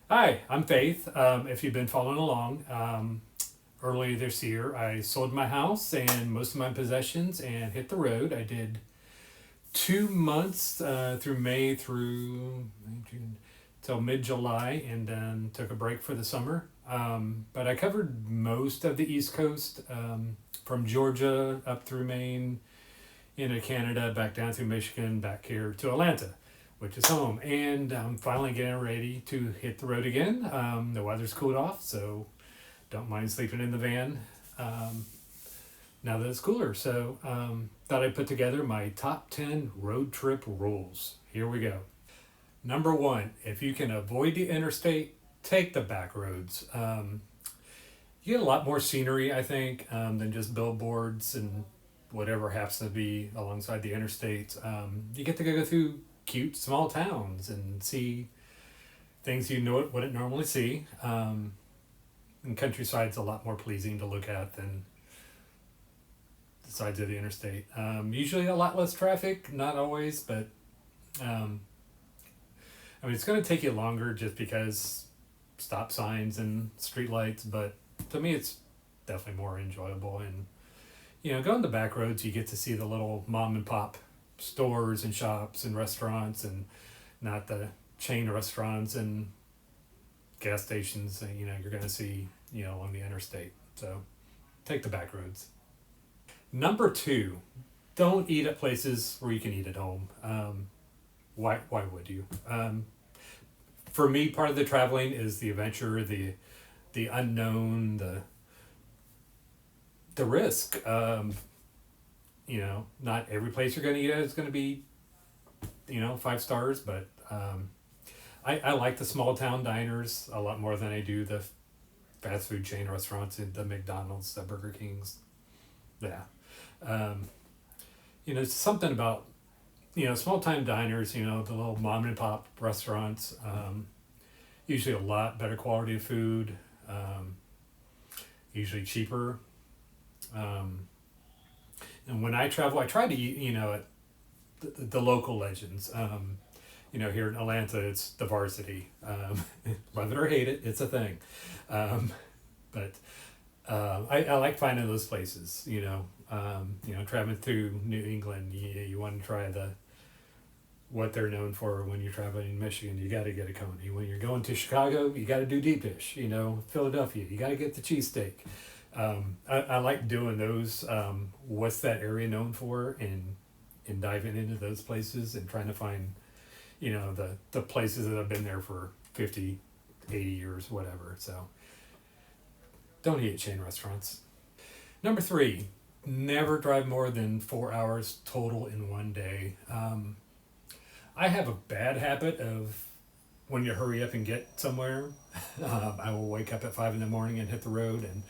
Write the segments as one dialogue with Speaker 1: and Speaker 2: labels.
Speaker 1: Hi, I'm Faith. If you've been following along, earlier this year I sold my house and most of my possessions and hit the road. I did 2 months through May through June till mid July and then took a break for the summer. But I covered most of the East Coast from Georgia up through Maine into Canada, back down through Michigan, back here to Atlanta, which is home. And I'm finally getting ready to hit the road again. The weather's cooled off, so don't mind sleeping in the van now that it's cooler. So thought I'd put together my top 10 road trip rules. Here we go. Number one, if you can avoid the interstate, take the back roads. You get a lot more scenery, I think, than just billboards and whatever happens to be alongside the interstate. You get to go through cute small towns and see things you know wouldn't normally see. And countryside's a lot more pleasing to look at than the sides of the interstate. Usually a lot less traffic, not always, but um, I mean it's going to take you longer just because stop signs and street lights. But to me, it's definitely more enjoyable. And going the back roads, you get to see the little mom and pop stores and shops and restaurants, and not the chain restaurants and gas stations that you're going to see along the interstate. So take the back roads. Number two, don't eat at places where you can eat at home. Why would you? For me, part of the traveling is the adventure, the unknown, the risk. Not every place you're going to eat at is going to be 5 stars, but I like the small town diners a lot more than I do the fast food chain restaurants and the McDonald's, the Burger Kings. Yeah. um, it's something about small time diners, the little mom and pop restaurants. Usually a lot better quality of food, um, usually cheaper. um, and when I travel, I try to eat at the local legends. Here in Atlanta, it's the Varsity. Love it or hate it, it's a thing. Um, but I like finding those places. Traveling through New England, you want to try what they're known for. When you're traveling in Michigan, you got to get a coney. When you're going to Chicago, you got to do deep dish. Philadelphia, you got to get the cheesesteak. I like doing those. What's that area known for, and diving into those places and trying to find the places that have been there for 50, 80 years, whatever. So don't eat at chain restaurants. Number three, never drive more than 4 hours total in one day. I have a bad habit of, when you hurry up and get somewhere, I will wake up at 5 in the morning and hit the road. And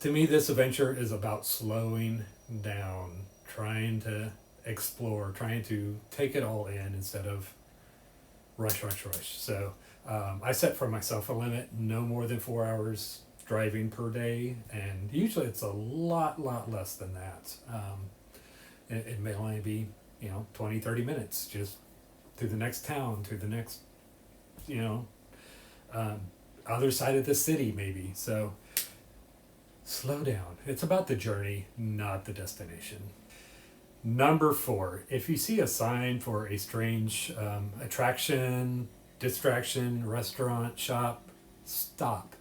Speaker 1: to me, this adventure is about slowing down, trying to explore, trying to take it all in instead of rush, rush, rush. So I set for myself a limit, no more than 4 hours driving per day, and usually it's a lot less than that. It may only be 20, 30 minutes just to the next town, to the next you know um, other side of the city maybe. So slow down, it's about the journey, not the destination. Number four, if you see a sign for a strange attraction, distraction, restaurant, shop, stop.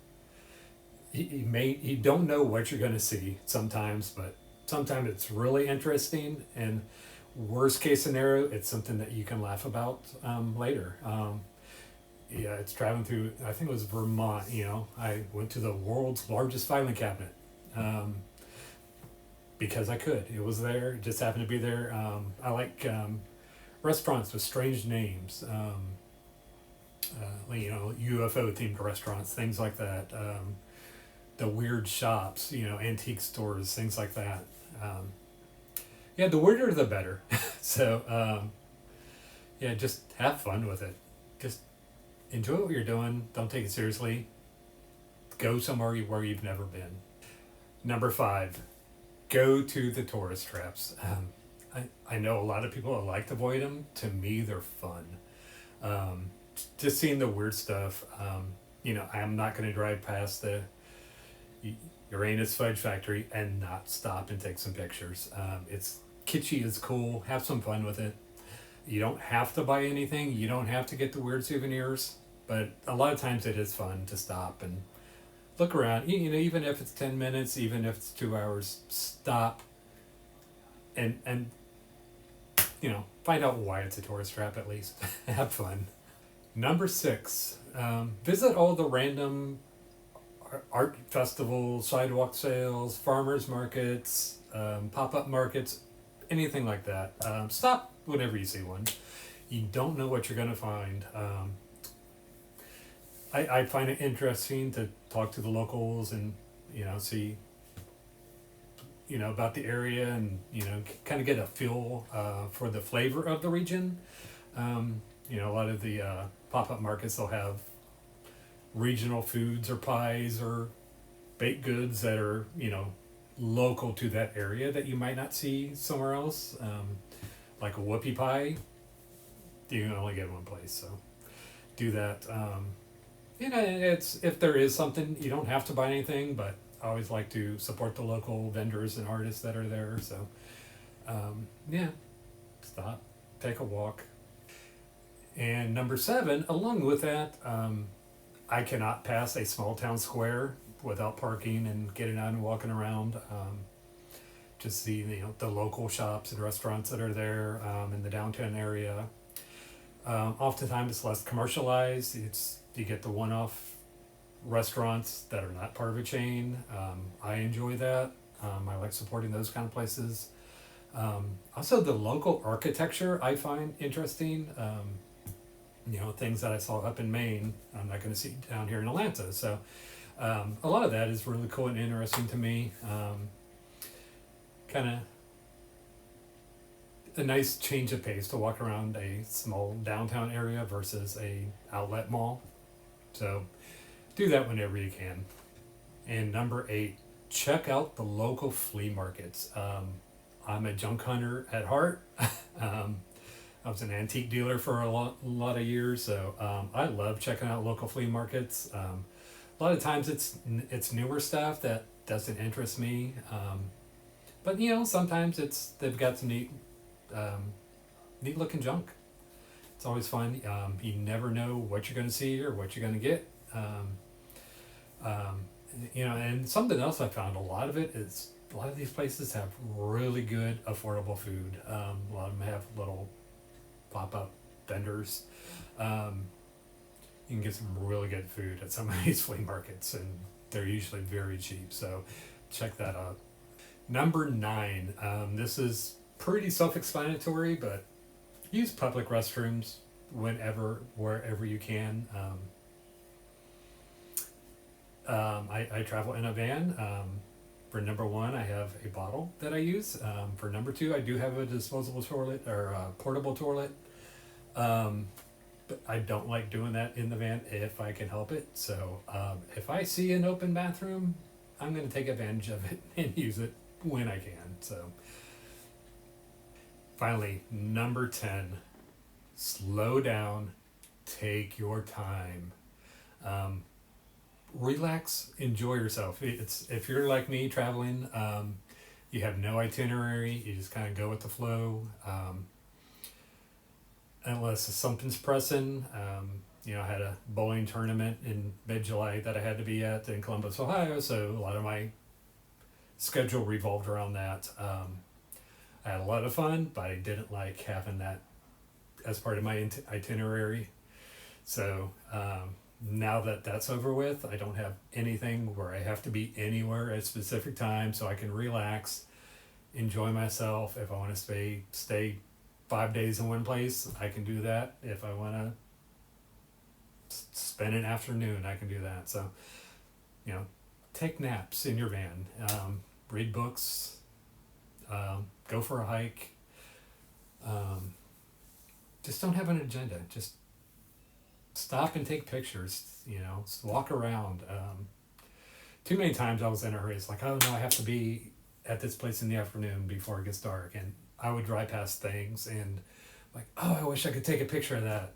Speaker 1: You don't know what you're going to see sometimes, but sometimes it's really interesting. And worst case scenario, it's something that you can laugh about later. Yeah, it's traveling through, I think it was Vermont. I went to the world's largest filing cabinet. Because I could. It was there. It just happened to be there. I like restaurants with strange names. UFO themed restaurants, things like that. The weird shops, antique stores, things like that. Yeah, the weirder the better. So yeah, just have fun with it. Just enjoy what you're doing. Don't take it seriously. Go somewhere where you've never been. Number five, go to the tourist traps. I know a lot of people like to avoid them. To me, they're fun. just seeing the weird stuff. I'm not going to drive past the Uranus Fudge Factory and not stop and take some pictures. It's kitschy, it's cool. Have some fun with it. You don't have to buy anything. You don't have to get the weird souvenirs. But a lot of times it is fun to stop and look around. Even if it's 10 minutes, even if it's 2 hours, stop and find out why it's a tourist trap at least. Have fun. Number 6, visit all the random art festivals, sidewalk sales, farmers markets, pop-up markets, anything like that. Stop whenever you see one. You don't know what you're going to find. I find it interesting to talk to the locals and see about the area and kind of get a feel for the flavor of the region. A lot of the pop-up markets, they'll have regional foods or pies or baked goods that are local to that area that you might not see somewhere else. Like a whoopie pie, you can only get one place, so do that. It's, if there is something, you don't have to buy anything, but I always like to support the local vendors and artists that are there. So stop, take a walk. And number 7, along with that, I cannot pass a small town square without parking and getting out and walking around. Just see the local shops and restaurants that are there in the downtown area. Oftentimes it's less commercialized. You get the one-off restaurants that are not part of a chain. I enjoy that. I like supporting those kind of places. Also, the local architecture I find interesting. Things that I saw up in Maine, I'm not going to see down here in Atlanta. So a lot of that is really cool and interesting to me. Kind of a nice change of pace to walk around a small downtown area versus a outlet mall. So do that whenever you can. And number 8, check out the local flea markets. I'm a junk hunter at heart. I was an antique dealer for a lot of years, so I love checking out local flea markets. A lot of times it's newer stuff that doesn't interest me, but sometimes they've got some neat looking junk. It's always fun. You never know what you're going to see or what you're going to get. And something else I found, a lot of these places have really good affordable food. A lot of them have little pop-up vendors. You can get some really good food at some of these flea markets, and they're usually very cheap, so check that out. Number 9, this is pretty self-explanatory, but use public restrooms wherever you can. I travel in a van. For number 1, I have a bottle that I use. For number 2, I do have a disposable toilet or a portable toilet. But I don't like doing that in the van if I can help it. So if I see an open bathroom, I'm going to take advantage of it and use it when I can. So finally, number 10, slow down, take your time. Relax, enjoy yourself. If you're like me traveling, you have no itinerary, you just kind of go with the flow. Unless something's pressing. I had a bowling tournament in mid-July that I had to be at in Columbus, Ohio, so a lot of my schedule revolved around that. I had a lot of fun, but I didn't like having that as part of my itinerary. So now that that's over with, I don't have anything where I have to be anywhere at a specific time, so I can relax, enjoy myself. If I want to stay 5 days in one place, I can do that. If I want to spend an afternoon, I can do that. So, take naps in your van, read books, go for a hike. Just don't have an agenda. Just stop and take pictures, walk around. Too many times I was in a hurry. It's like, oh no, I have to be at this place in the afternoon before it gets dark. And I would drive past things and like, oh, I wish I could take a picture of that.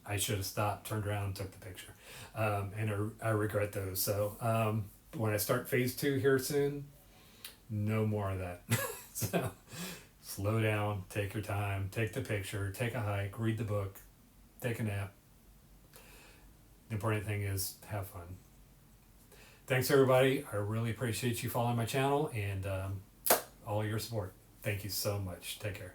Speaker 1: I should have stopped, turned around, and took the picture. And I regret those. So when I start phase 2 here soon, no more of that. So slow down, take your time, take the picture, take a hike, read the book, take a nap. The important thing is have fun. Thanks, everybody. I really appreciate you following my channel and all your support. Thank you so much. Take care.